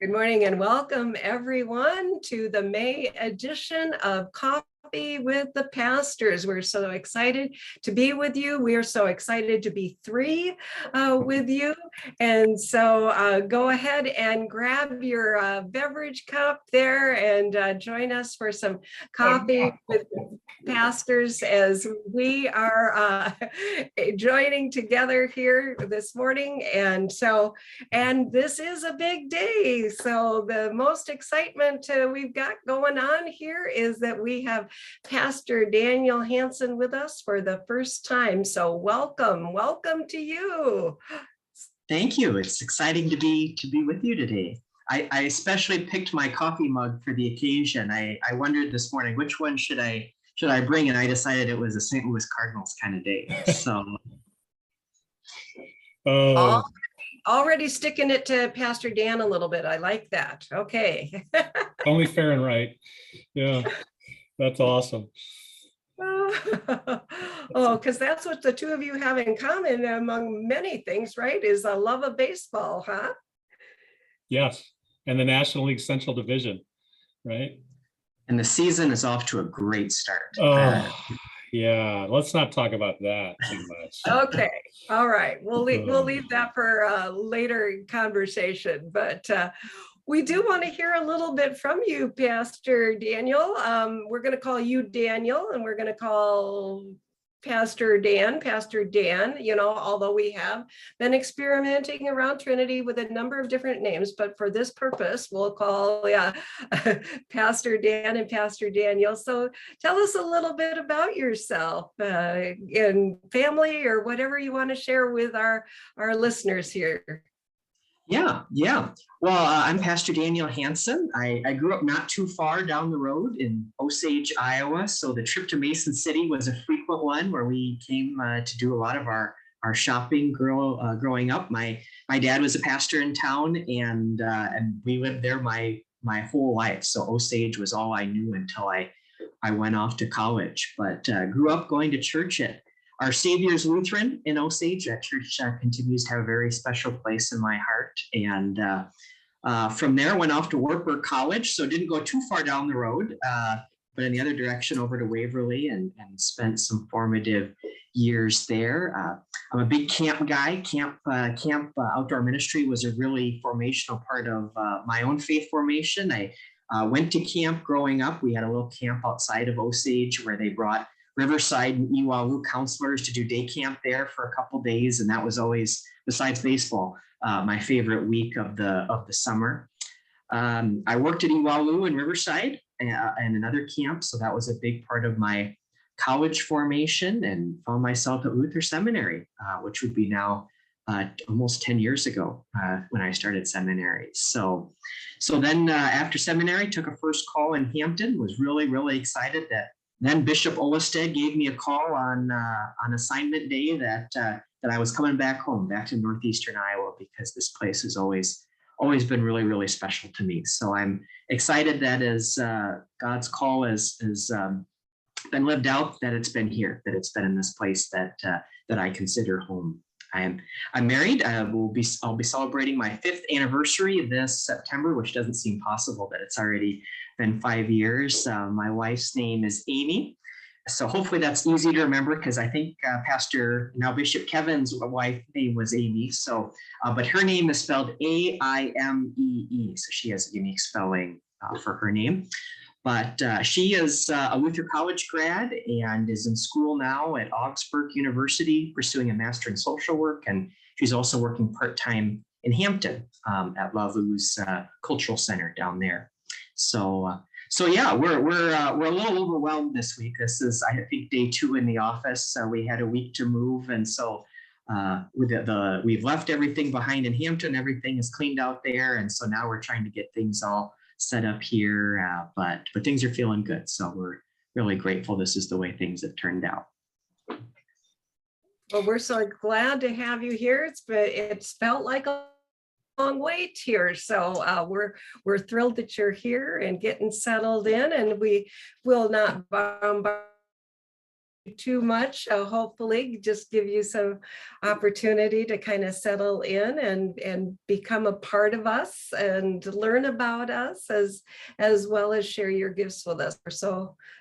Good morning and welcome everyone to the May edition of Coffee with the Pastors. We're so excited to be with you. We are so excited to be three with you. And so go ahead and grab your beverage cup there and join us for some coffee with pastors as we are joining together here this morning. And this is a big day. So the most excitement we've got going on here is that we have Pastor Daniel Hanson with us for the first time. So welcome to you. Thank you. It's exciting to be with you today. I especially picked my coffee mug for the occasion. I wondered this morning which one should I bring, and I decided it was a St. Louis Cardinals kind of day. So. Already sticking it to Pastor Dan a little bit. I like that. Okay. Only fair and right. Yeah, that's awesome. Because that's what the two of you have in common among many things, right? Is a love of baseball, huh? Yes, and the National League Central Division, right? And the season is off to a great start. Yeah, let's not talk about that too much. Okay, all right. We'll leave that for a later conversation, but we do want to hear a little bit from you, Pastor Daniel. We're going to call you Daniel, and we're going to call Pastor Dan, although we have been experimenting around Trinity with a number of different names, but for this purpose, we'll call Pastor Dan and Pastor Daniel. So tell us a little bit about yourself and family or whatever you want to share with our listeners here. Yeah. Well, I'm Pastor Daniel Hanson. I grew up not too far down the road in Osage, Iowa. So the trip to Mason City was a frequent one where we came to do a lot of our shopping growing up. My dad was a pastor in town, and we lived there my whole life. So Osage was all I knew until I went off to college. But grew up going to church at Our Savior's Lutheran in Osage. That church continues to have a very special place in my heart. And from there, went off to Wartburg College. So didn't go too far down the road, but in the other direction over to Waverly and spent some formative years there. I'm a big camp guy. Camp outdoor ministry was a really formational part of my own faith formation. I went to camp growing up. We had a little camp outside of Osage where they brought Riverside and Iwalu counselors to do day camp there for a couple days, and that was always, besides baseball, my favorite week of the summer. I worked at Iwalu and Riverside and another camp, so that was a big part of my college formation, and found myself at Luther Seminary, which would be now almost 10 years ago when I started seminary. So then after seminary, took a first call in Hampton. Was really excited that then Bishop Olested gave me a call on assignment day that I was coming back home, back to northeastern Iowa, because this place has always been really special to me. So I'm excited that as God's call has been lived out, that it's been here, that it's been in this place that I consider home. I'm married. I'll be celebrating my 5th anniversary this September, which doesn't seem possible that it's already been 5 years. My wife's name is Amy. So hopefully that's easy to remember, because I think now Bishop Kevin's wife name was Amy. So, but her name is spelled Aimee. So she has a unique spelling for her name. But she is a Luther College grad and is in school now at Augsburg University, pursuing a master in social work. And she's also working part-time in Hampton at La Lou's Cultural Center down there. So yeah, we're a little overwhelmed this week. This is, I think, day 2 in the office. We had a week to move, and so we've left everything behind in Hampton. Everything is cleaned out there, and so now we're trying to get things all set up here. But things are feeling good, so we're really grateful. This is the way things have turned out. Well, we're so glad to have you here. It's felt like a long wait here, so we're thrilled that you're here and getting settled in, and we will not bombard too much. Hopefully just give you some opportunity to kind of settle in and become a part of us and learn about us as well as share your gifts with us. We're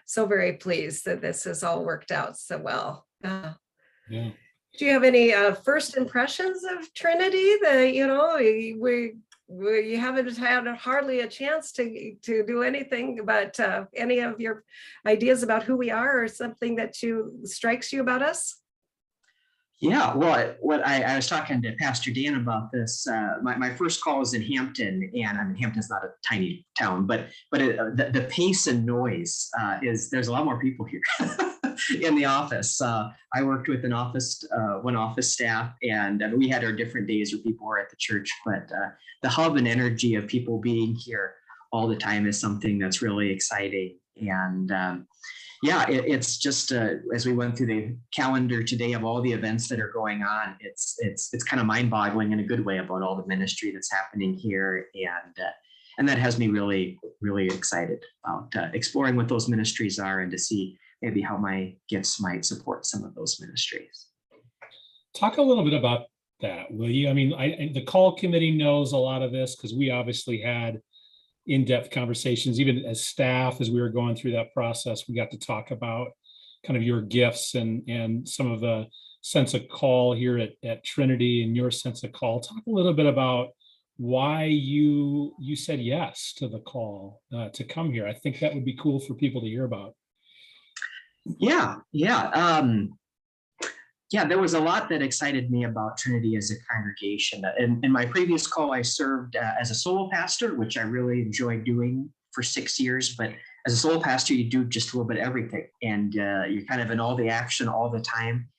so very pleased that this has all worked out so well. Yeah. Do you have any first impressions of Trinity that, you haven't had hardly a chance to do anything, but any of your ideas about who we are or something that strikes you about us? Yeah, well, what I was talking to Pastor Dan about this. My first call was in Hampton, and I mean Hampton's not a tiny town, but the pace and noise there's a lot more people here in the office. I worked with one office staff, and we had our different days where people were at the church, but the hub and energy of people being here all the time is something that's really exciting. And yeah, it's just as we went through the calendar today of all the events that are going on, it's kind of mind-boggling in a good way about all the ministry that's happening here, and that has me really, really excited about exploring what those ministries are and to see maybe how my gifts might support some of those ministries. Talk a little bit about that, will you? I mean, the call committee knows a lot of this because we obviously had in-depth conversations, even as staff, as we were going through that process. We got to talk about kind of your gifts and some of the sense of call here at Trinity and your sense of call. Talk a little bit about why you said yes to the call to come here. I think that would be cool for people to hear about. Yeah. There was a lot that excited me about Trinity as a congregation. In my previous call, I served as a solo pastor, which I really enjoyed doing for 6 years. But as a solo pastor, you do just a little bit of everything, and you're kind of in all the action all the time.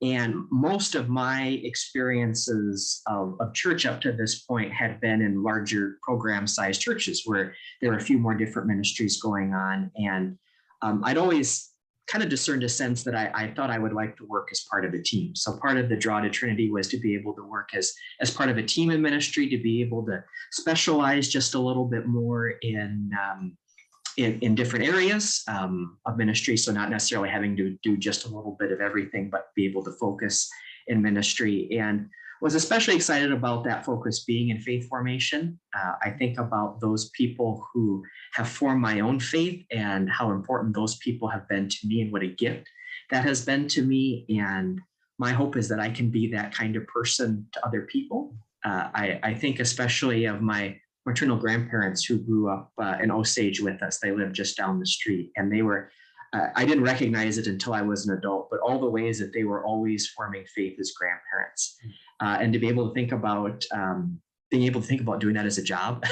And most of my experiences of church up to this point had been in larger program-sized churches where there were a few more different ministries going on. And I'd always kind of discerned a sense that I thought I would like to work as part of a team. So part of the draw to Trinity was to be able to work as part of a team in ministry, to be able to specialize just a little bit more in different areas of ministry. So not necessarily having to do just a little bit of everything, but be able to focus in ministry. And was especially excited about that focus being in faith formation. I think about those people who have formed my own faith and how important those people have been to me and what a gift that has been to me. And my hope is that I can be that kind of person to other people. I think especially of my maternal grandparents who grew up in Osage with us. They lived just down the street, and they were, I didn't recognize it until I was an adult, but all the ways that they were always forming faith as grandparents. And to be able to think about doing that as a job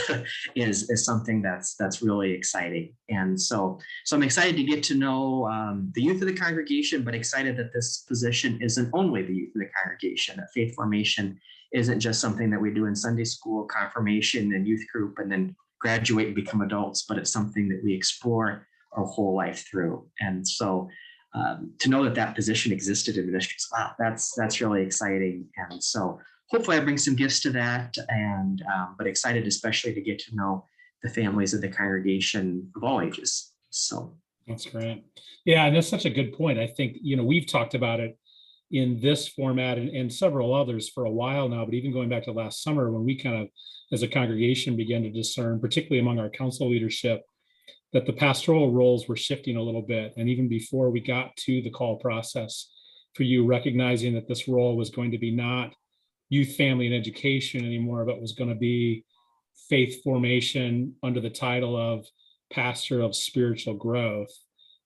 is something that's really exciting. And so I'm excited to get to know the youth of the congregation, but excited that this position isn't only the youth of the congregation. That faith formation isn't just something that we do in Sunday school, confirmation, and youth group, and then graduate and become adults, but it's something that we explore our whole life through. And so to know that position existed in ministries, wow, that's really exciting. And so hopefully I bring some gifts to that, and but excited especially to get to know the families of the congregation of all ages. So that's great. Yeah, and that's such a good point. I think, we've talked about it in this format and several others for a while now, but even going back to last summer when we kind of, as a congregation, began to discern, particularly among our council leadership, that the pastoral roles were shifting a little bit. And even before we got to the call process, for you recognizing that this role was going to be not youth, family, and education anymore, but was going to be faith formation under the title of pastor of spiritual growth.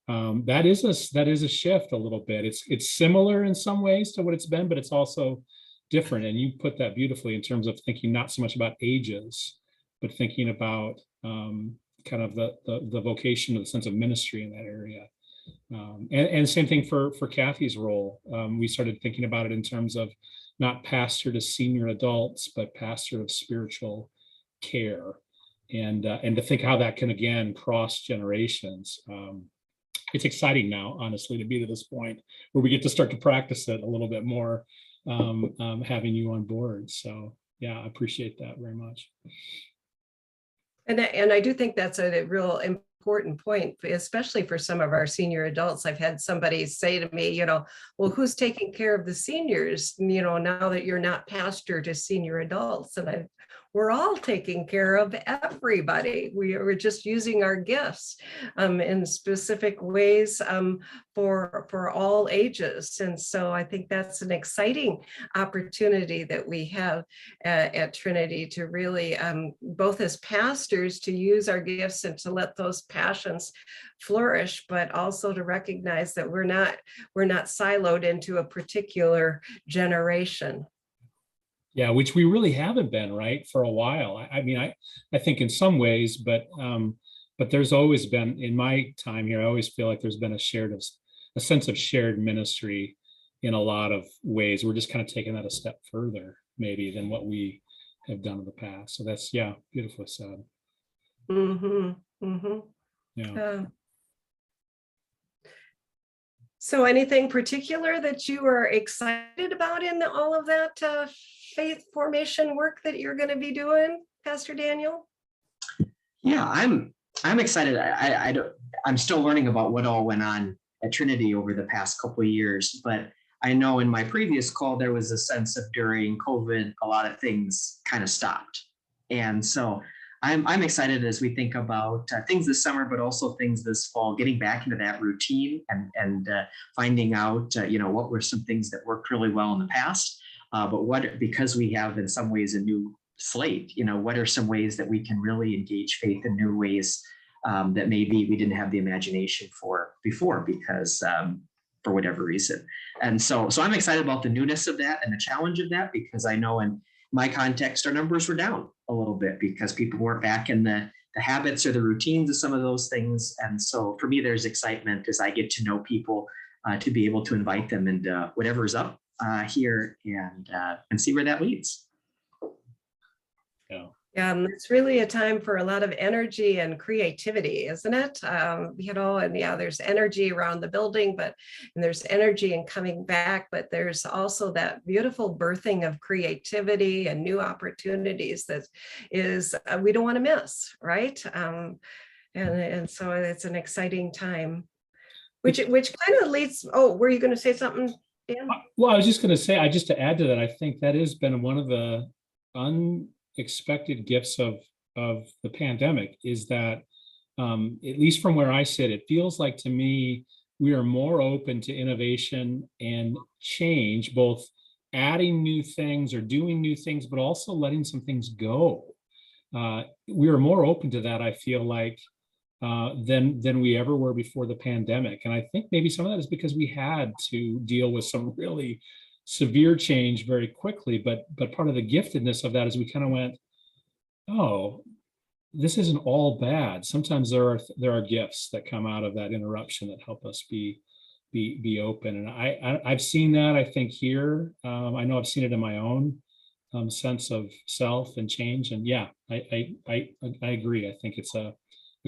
That is a shift a little bit. It's similar in some ways to what it's been, but it's also different. And you put that beautifully in terms of thinking not so much about ages, but thinking about kind of the vocation, of the sense of ministry in that area. And same thing for Kathy's role. We started thinking about it in terms of not pastor to senior adults, but pastor of spiritual care, and to think how that can again cross generations. It's exciting now, honestly, to be to this point where we get to start to practice it a little bit more, having you on board. So yeah, I appreciate that very much. And I do think that's a real important point, especially for some of our senior adults. I've had somebody say to me, well, who's taking care of the seniors, now that you're not pastor to senior adults? And we're all taking care of everybody. We're just using our gifts in specific ways for all ages. And so I think that's an exciting opportunity that we have at Trinity to really, both as pastors, to use our gifts and to let those passions flourish, but also to recognize that we're not siloed into a particular generation. Yeah, which we really haven't been, right, for a while. I mean, I think in some ways, but there's always been, in my time here, I always feel like there's been a sense of shared ministry in a lot of ways. We're just kind of taking that a step further, maybe, than what we have done in the past. So that's, yeah, beautifully said. Mm-hmm. Mm-hmm. Yeah. So anything particular that you are excited about in all of that faith formation work that you're going to be doing, Pastor Daniel? Yeah, I'm excited. I'm still learning about what all went on at Trinity over the past couple of years, but I know in my previous call there was a sense of during COVID a lot of things kind of stopped, and so I'm excited as we think about things this summer, but also things this fall, getting back into that routine and finding out what were some things that worked really well in the past, but because we have in some ways a new slate, what are some ways that we can really engage faith in new ways that maybe we didn't have the imagination for before because for whatever reason. And so I'm excited about the newness of that and the challenge of that, because I know in my context, our numbers were down a little bit because people weren't back in the habits or the routines of some of those things. And so for me, there's excitement as I get to know people to be able to invite them into whatever's up here and see where that leads. Yeah. It's really a time for a lot of energy and creativity, isn't it? And there's energy around the building, and there's energy in coming back, but there's also that beautiful birthing of creativity and new opportunities that is, we don't want to miss, right? And so it's an exciting time, which kind of leads, were you going to say something, Dan? Well, I was just going to say, just to add to that, I think that has been one of the unexpected gifts of the pandemic, is that at least from where I sit, it feels like to me we are more open to innovation and change, both adding new things or doing new things, but also letting some things go. We are more open to that, I feel like, than we ever were before the pandemic. And I think maybe some of that is because we had to deal with some really severe change very quickly, but part of the giftedness of that is we kind of went, oh, this isn't all bad. Sometimes there are gifts that come out of that interruption that help us be open. And I've seen that, I think, here. I know I've seen it in my own sense of self and change. And yeah, I agree. I think it's a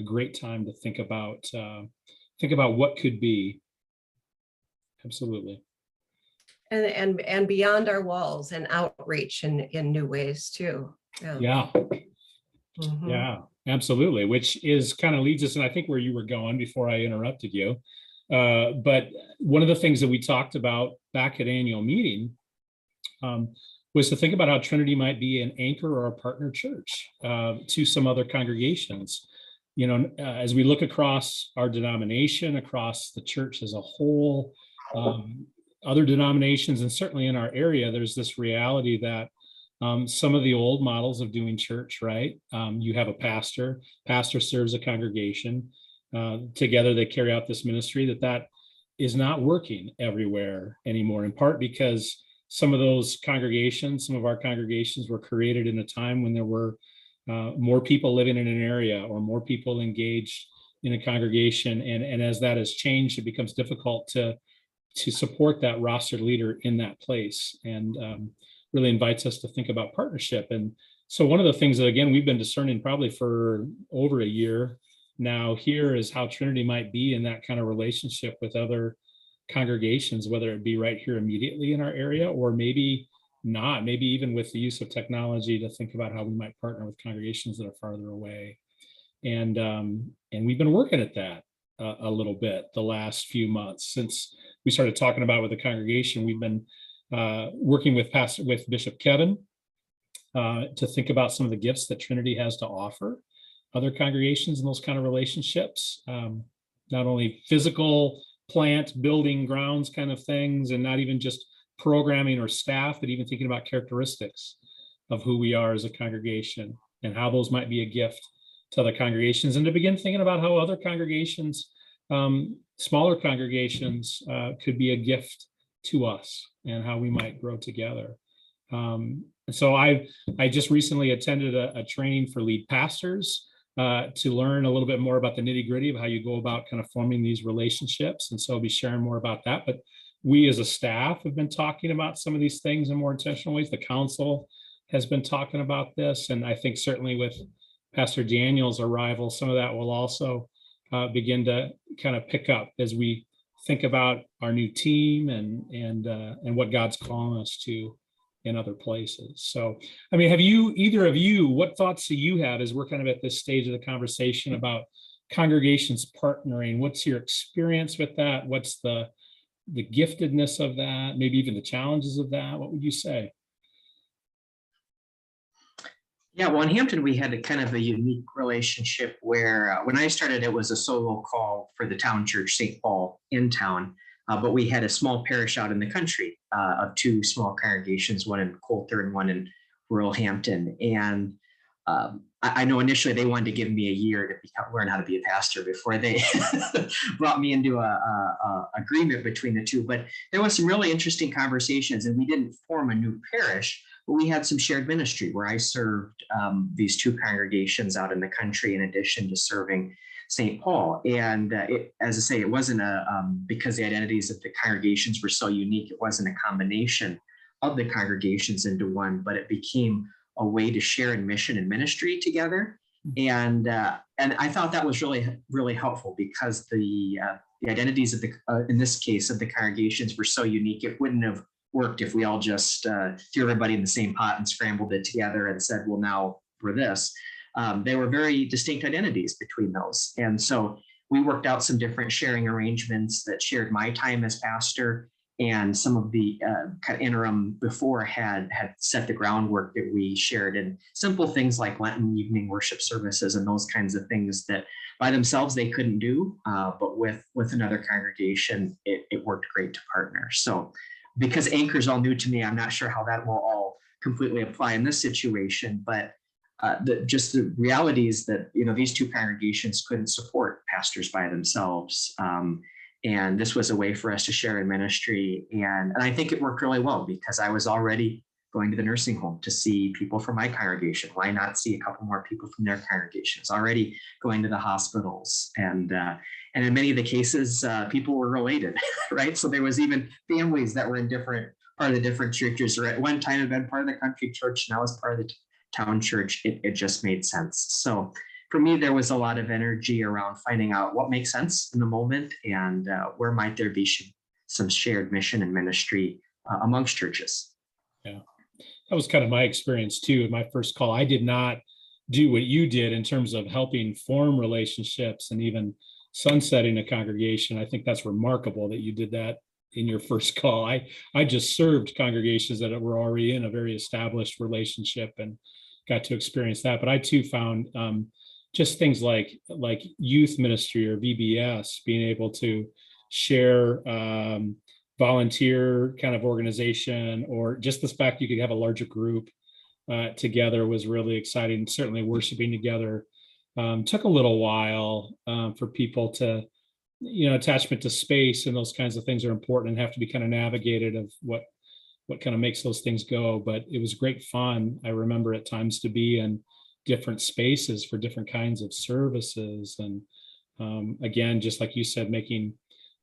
great time to think about what could be. Absolutely. And beyond our walls and outreach in new ways too. Yeah. Mm-hmm. Yeah, absolutely. Which is kind of leads us, and I think where you were going before I interrupted you. But one of the things that we talked about back at annual meeting was to think about how Trinity might be an anchor or a partner church to some other congregations. As we look across our denomination, across the church as a whole, other denominations, and certainly in our area, there's this reality that some of the old models of doing church, right? You have a pastor serves a congregation. Together they carry out this ministry that is not working everywhere anymore, in part because some of our congregations were created in a time when there were more people living in an area or more people engaged in a congregation. And as that has changed, it becomes difficult to support that rostered leader in that place, and really invites us to think about partnership. And so one of the things that, again, we've been discerning probably for over a year now here is how Trinity might be in that kind of relationship with other congregations, whether it be right here immediately in our area, or maybe not, maybe even with the use of technology to think about how we might partner with congregations that are farther away. And we've been working at that a little bit the last few months since we started talking about with the congregation. We've been working with Bishop Kevin to think about some of the gifts that Trinity has to offer other congregations in those kind of relationships, not only physical plant, building, grounds kind of things, and not even just programming or staff, but even thinking about characteristics of who we are as a congregation and how those might be a gift to other congregations, and to begin thinking about how other congregations, smaller congregations, could be a gift to us and how we might grow together. So I just recently attended a training for lead pastors to learn a little bit more about the nitty gritty of how you go about kind of forming these relationships. And so I'll be sharing more about that. But we as a staff have been talking about some of these things in more intentional ways. The council has been talking about this. And I think certainly with Pastor Daniel's arrival, some of that will also begin to kind of pick up as we think about our new team and what God's calling us to in other places. So, I mean, have you, either of you, what thoughts do you have as we're kind of at this stage of the conversation about congregations partnering? What's your experience with that? What's the giftedness of that? Maybe even the challenges of that? What would you say? Yeah, well, in Hampton, we had a kind of a unique relationship where when I started, it was a solo call for the town church, St. Paul in town. But we had a small parish out in the country of two small congregations, one in Coulter and one in rural Hampton. And I know initially they wanted to give me a year to learn how to be a pastor before they brought me into a agreement between the two. But there was some really interesting conversations, and we didn't form a new parish, but we had some shared ministry where I served these two congregations out in the country in addition to serving St. Paul. And as I say, it wasn't because the identities of the congregations were so unique, it wasn't a combination of the congregations into one, but it became a way to share in mission and ministry together. And I thought that was really, really helpful because the identities of in this case, of the congregations were so unique. It wouldn't have worked if we all just threw everybody in the same pot and scrambled it together and said, well, now for this. There were very distinct identities between those. And so we worked out some different sharing arrangements that shared my time as pastor, and some of the kind of interim before had set the groundwork that we shared in simple things like Lenten evening worship services and those kinds of things that by themselves they couldn't do. But with another congregation, it worked great to partner. So because Anchor's all new to me, I'm not sure how that will all completely apply in this situation, but just the reality is that, these two congregations couldn't support pastors by themselves. And this was a way for us to share in ministry. And I think it worked really well because I was already going to the nursing home to see people from my congregation. Why not see a couple more people from their congregations? Already going to the hospitals. And in many of the cases, people were related, right? So there was even families that were in part of the different churches, or at one time had been part of the country church, now as part of the town church. It just made sense. So for me, there was a lot of energy around finding out what makes sense in the moment and where might there be some shared mission and ministry amongst churches. Yeah, that was kind of my experience too. In my first call, I did not do what you did in terms of helping form relationships and even sunsetting a congregation. I think that's remarkable that you did that in your first call. I just served congregations that were already in a very established relationship and got to experience that. But I too found just things like youth ministry or VBS, being able to share volunteer kind of organization, or just the fact you could have a larger group together was really exciting. Certainly worshiping together took a little while for people to, attachment to space and those kinds of things are important and have to be kind of navigated of what kind of makes those things go. But it was great fun. I remember at times to be in different spaces for different kinds of services. And again, just like you said, making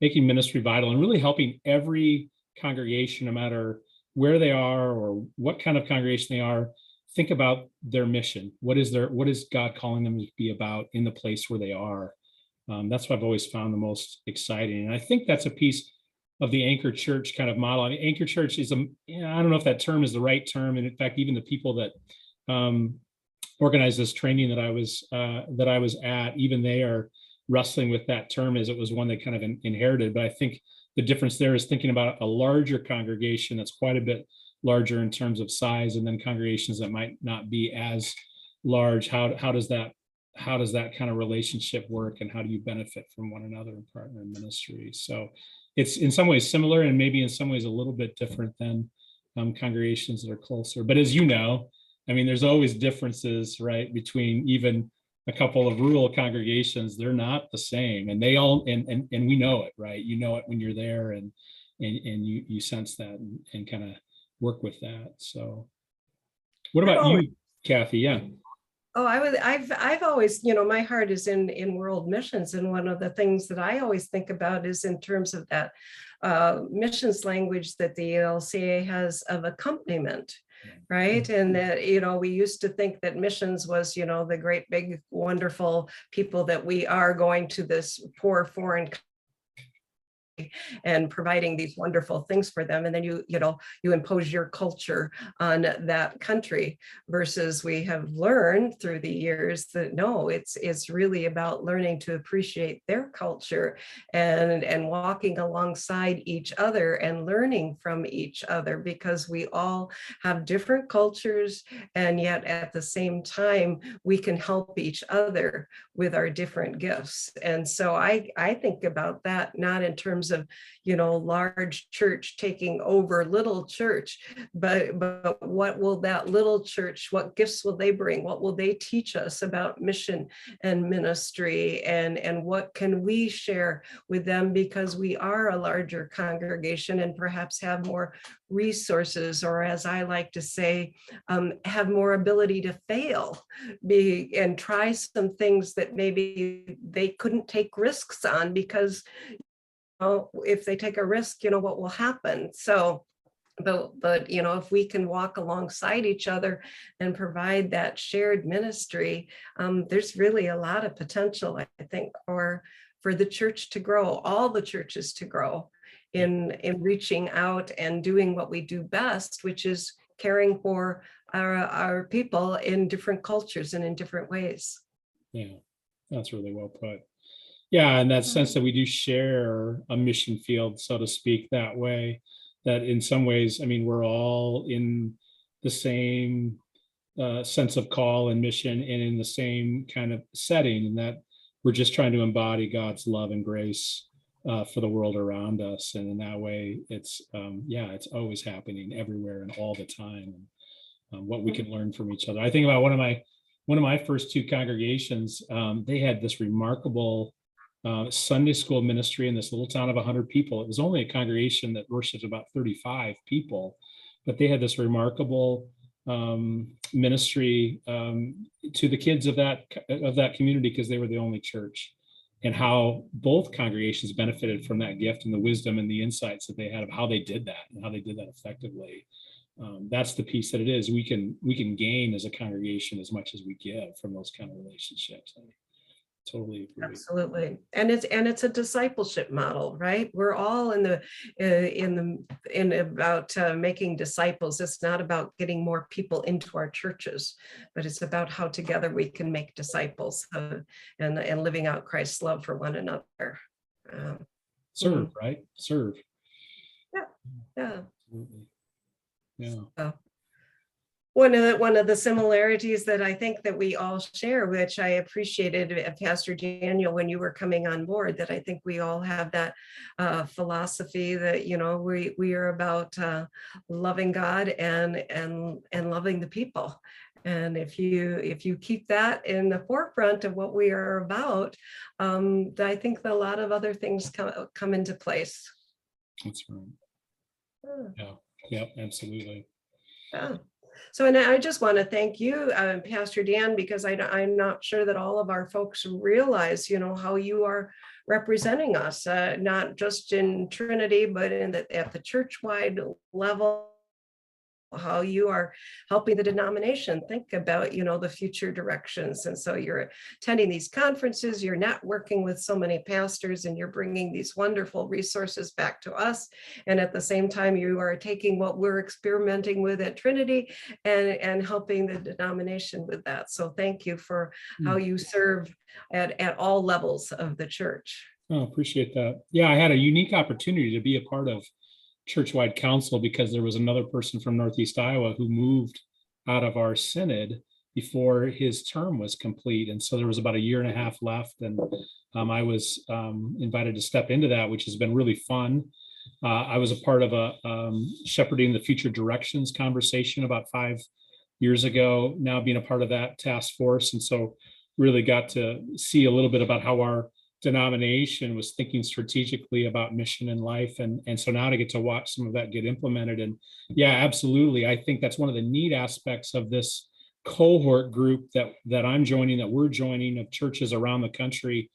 ministry vital and really helping every congregation, no matter where they are or what kind of congregation they are, think about their mission. What is God calling them to be about in the place where they are? That's what I've always found the most exciting. And I think that's a piece of the Anchor Church kind of model. I mean, Anchor Church is I don't know if that term is the right term. And in fact, even the people that organized this training that I was at, even they are wrestling with that term, as it was one they kind of inherited. But I think the difference there is thinking about a larger congregation that's quite a bit larger in terms of size, and then congregations that might not be as large. How does that kind of relationship work, and how do you benefit from one another and partner in ministry? So it's in some ways similar, and maybe in some ways a little bit different than congregations that are closer. But as you know, I mean, there's always differences, right, between even a couple of rural congregations. They're not the same, and they all and we know it, right? You know it when you're there, and you sense that, and kind of work with that. So what about you, Kathy? Yeah. Oh, I've always, my heart is in world missions. And one of the things that I always think about is in terms of that missions language that the ELCA has of accompaniment, right? And that, we used to think that missions was, the great, big, wonderful people that we are going to this poor foreign country and providing these wonderful things for them, and then you impose your culture on that country, versus we have learned through the years that no, it's really about learning to appreciate their culture, and walking alongside each other and learning from each other, because we all have different cultures, and yet at the same time we can help each other with our different gifts. And so I think about that not in terms of large church taking over little church, but what will that little church, what gifts will they bring, what will they teach us about mission and ministry, and what can we share with them, because we are a larger congregation and perhaps have more resources, or as I like to say, have more ability to fail, and try some things that maybe they couldn't take risks on, because if they take a risk, what will happen? So, but if we can walk alongside each other and provide that shared ministry, there's really a lot of potential, I think, for the church to grow, all the churches to grow in reaching out and doing what we do best, which is caring for our people in different cultures and in different ways. Yeah, that's really well put. Yeah, in that sense that we do share a mission field, so to speak, that way, that in some ways, I mean, we're all in the same sense of call and mission, and in the same kind of setting, and that we're just trying to embody God's love and grace for the world around us. And in that way, it's always happening everywhere and all the time, and what we can learn from each other. I think about one of my first two congregations. They had this remarkable Sunday school ministry in this little town of 100 people. It was only a congregation that worshipped about 35 people, but they had this remarkable ministry to the kids of that community, because they were the only church, and how both congregations benefited from that gift and the wisdom and the insights that they had of how they did that and how they did that effectively. That's the piece that it is. We can gain as a congregation as much as we give from those kind of relationships. Totally agree. Absolutely. And it's a discipleship model, right? We're all in about making disciples. It's not about getting more people into our churches, but it's about how together we can make disciples and living out Christ's love for one another. Serve, right? Serve. Yeah. Absolutely. Yeah. One of the similarities that I think that we all share, which I appreciated, Pastor Daniel, when you were coming on board, that I think we all have that philosophy that we are about loving God and loving the people. And if you keep that in the forefront of what we are about, I think that a lot of other things come into place. That's right. Yeah, absolutely. Yeah. So, and I just want to thank you, Pastor Dan, because I'm not sure that all of our folks realize, how you are representing us, not just in Trinity, but at the churchwide level, how you are helping the denomination think about, the future directions. And so you're attending these conferences, you're networking with so many pastors, and you're bringing these wonderful resources back to us. And at the same time, you are taking what we're experimenting with at Trinity and helping the denomination with that. So thank you for how you serve at all levels of the church. Oh, appreciate that. Yeah, I had a unique opportunity to be a part of Churchwide Council because there was another person from Northeast Iowa who moved out of our synod before his term was complete. And so there was about a year and a half left. And I was invited to step into that, which has been really fun. I was a part of a shepherding the future directions conversation about 5 years ago, now being a part of that task force. And so really got to see a little bit about how our denomination was thinking strategically about mission and life. And so now to get to watch some of that get implemented. And yeah, absolutely. I think that's one of the neat aspects of this cohort group that I'm joining, that we're joining, of churches around the country,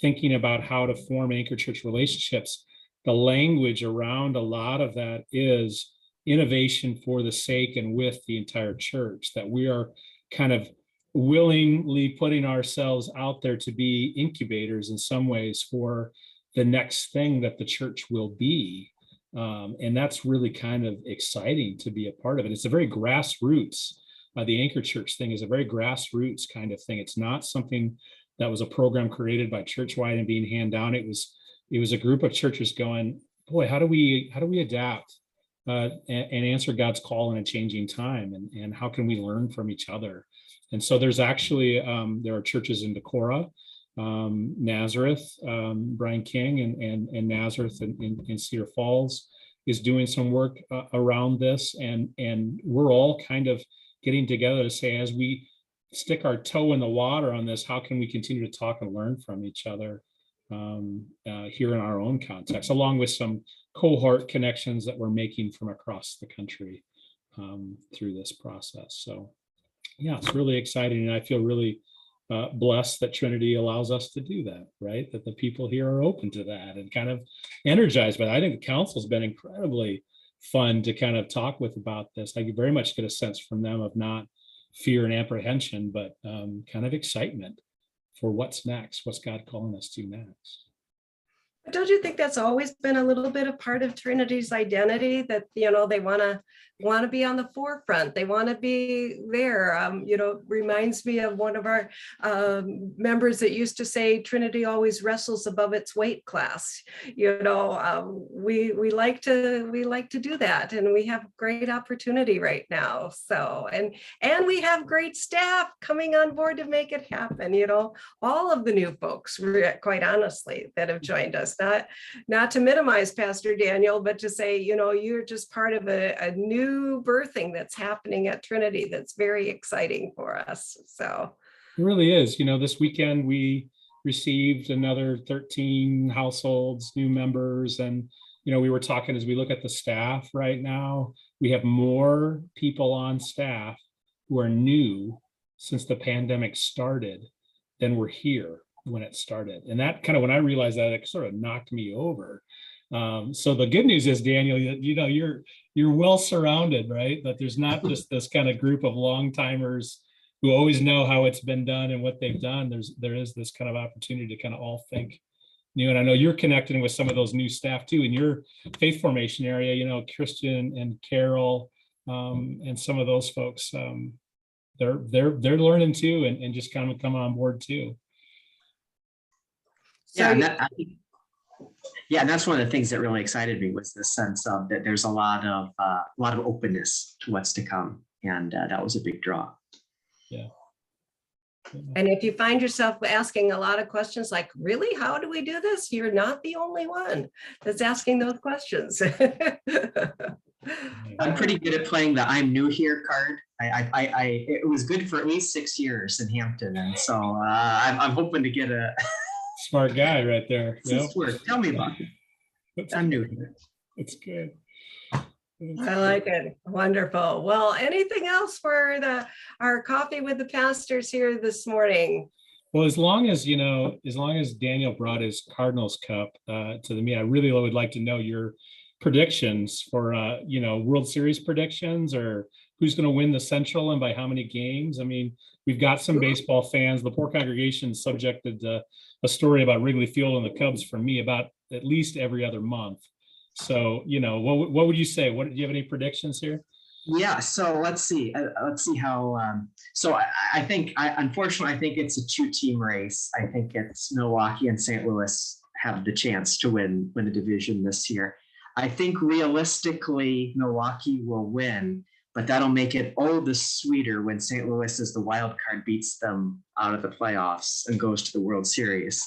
thinking about how to form anchor church relationships. The language around a lot of that is innovation for the sake and with the entire church, that we are kind of willingly putting ourselves out there to be incubators in some ways for the next thing that the church will be. And that's really kind of exciting to be a part of it. It's a very grassroots. The anchor church thing is a very grassroots kind of thing. It's not something that was a program created by Churchwide and being handed down. It was a group of churches going, boy, how do we adapt and answer God's call in a changing time? And how can we learn from each other? And so there's actually, there are churches in Decorah, Nazareth, Brian King and Nazareth in Cedar Falls is doing some work around this. And we're all kind of getting together to say, as we stick our toe in the water on this, how can we continue to talk and learn from each other here in our own context, along with some cohort connections that we're making from across the country through this process. So yeah, it's really exciting. And I feel really blessed that Trinity allows us to do that, right? That the people here are open to that and kind of energized by that. I think the council's been incredibly fun to kind of talk with about this. I very much get a sense from them of not fear and apprehension, but kind of excitement for what's next, what's God calling us to next. Don't you think that's always been a little bit of part of Trinity's identity, that, they want to be on the forefront. They want to be there. Reminds me of one of our members that used to say Trinity always wrestles above its weight class. We like to do that, and we have great opportunity right now. So and we have great staff coming on board to make it happen. All of the new folks, quite honestly, that have joined us. Not to minimize Pastor Daniel, but to say, you're just part of a new birthing that's happening at Trinity that's very exciting for us. So it really is. This weekend we received another 13 households, new members. And, we were talking, as we look at the staff right now, we have more people on staff who are new since the pandemic started than were here when it started. And that kind of, when I realized that, it sort of knocked me over. So the good news is, Daniel, you're well surrounded, right? That there's not just this kind of group of long timers who always know how it's been done and what they've done. There is this kind of opportunity to kind of all think new. And I know you're connecting with some of those new staff too in your faith formation area. Christian and Carol and some of those folks, they're learning too, and just kind of come on board too. Yeah, and that's one of the things that really excited me, was the sense of that there's a lot of openness to what's to come, and that was a big draw. Yeah. And if you find yourself asking a lot of questions like, really, how do we do this? You're not the only one that's asking those questions. I'm pretty good at playing the "I'm new here" card. It was good for at least 6 years in Hampton, and so I'm hoping to get a smart guy right there. Yep. Tell me about it. I'm new here. It's good. I like it. Wonderful. Well, anything else for our coffee with the pastors here this morning? Well, as long as Daniel brought his Cardinals cup to the meeting, I really would like to know your predictions for, World Series predictions, or who's going to win the Central and by how many games? I mean, we've got some baseball fans. The poor congregation subjected to a story about Wrigley Field and the Cubs from me about at least every other month. So, what would you say? Do you have any predictions here? Yeah, so let's see. Let's see how. I think, unfortunately, I think it's a two-team race. I think it's Milwaukee and St. Louis have the chance to win the division this year. I think realistically, Milwaukee will win, but that'll make it all the sweeter when St. Louis, as the wild card, beats them out of the playoffs and goes to the World Series.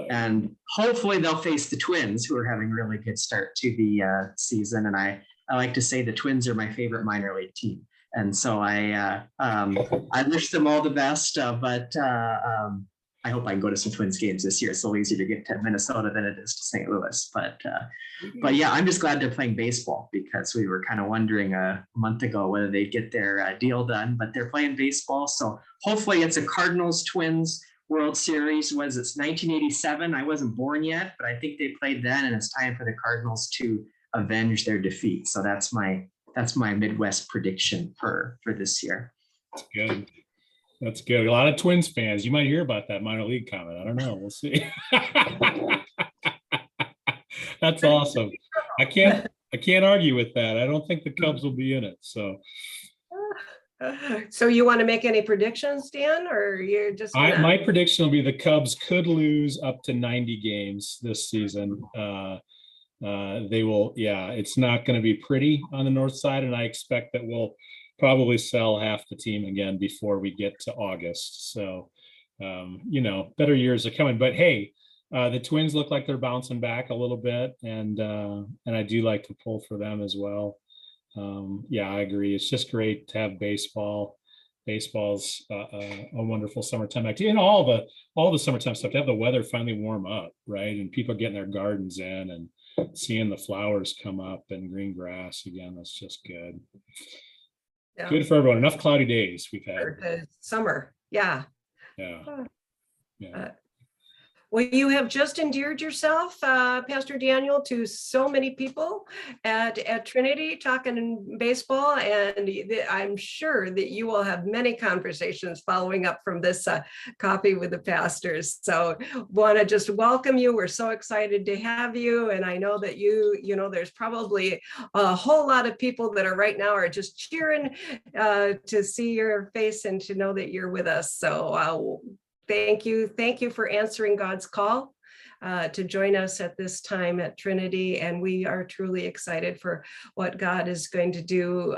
And hopefully they'll face the Twins, who are having a really good start to the season. And I like to say the Twins are my favorite minor league team. And so I wish them all the best, but I hope I can go to some Twins games this year. It's a little easier to get to Minnesota than it is to St. Louis. But yeah, I'm just glad they're playing baseball, because we were kind of wondering a month ago whether they'd get their deal done, but they're playing baseball. So hopefully it's a Cardinals Twins World Series. It's 1987. I wasn't born yet, but I think they played then, and it's time for the Cardinals to avenge their defeat. So that's my Midwest prediction for this year. That's good. That's good. A lot of Twins fans. You might hear about that minor league comment. I don't know. We'll see. That's awesome. I can't argue with that. I don't think the Cubs will be in it. So you want to make any predictions, Dan, or you're just my prediction will be the Cubs could lose up to 90 games this season. They will. Yeah, it's not going to be pretty on the north side, and I expect that we'll probably sell half the team again before we get to August. So, better years are coming. But hey, the Twins look like they're bouncing back a little bit, and I do like to pull for them as well. Yeah, I agree. It's just great to have baseball. Baseball's a wonderful summertime activity, and all the summertime stuff. To have the weather finally warm up, right, and people getting their gardens in and seeing the flowers come up and green grass again. That's just good. Yeah. Good for everyone. Enough cloudy days we've had. Summer. Yeah. Yeah. Well, you have just endeared yourself, Pastor Daniel, to so many people at Trinity talking baseball, and I'm sure that you will have many conversations following up from this Coffee with the Pastors. So want to just welcome you. We're so excited to have you. And I know that there's probably a whole lot of people that are right now are just cheering to see your face and to know that you're with us. So thank you for answering God's call to join us at this time at Trinity. And we are truly excited for what God is going to do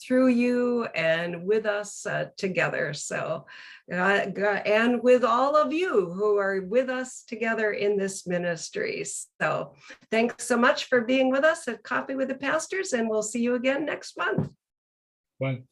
through you and with us together. So, and with all of you who are with us together in this ministry. So thanks so much for being with us at Coffee with the Pastors, and we'll see you again next month. Bye.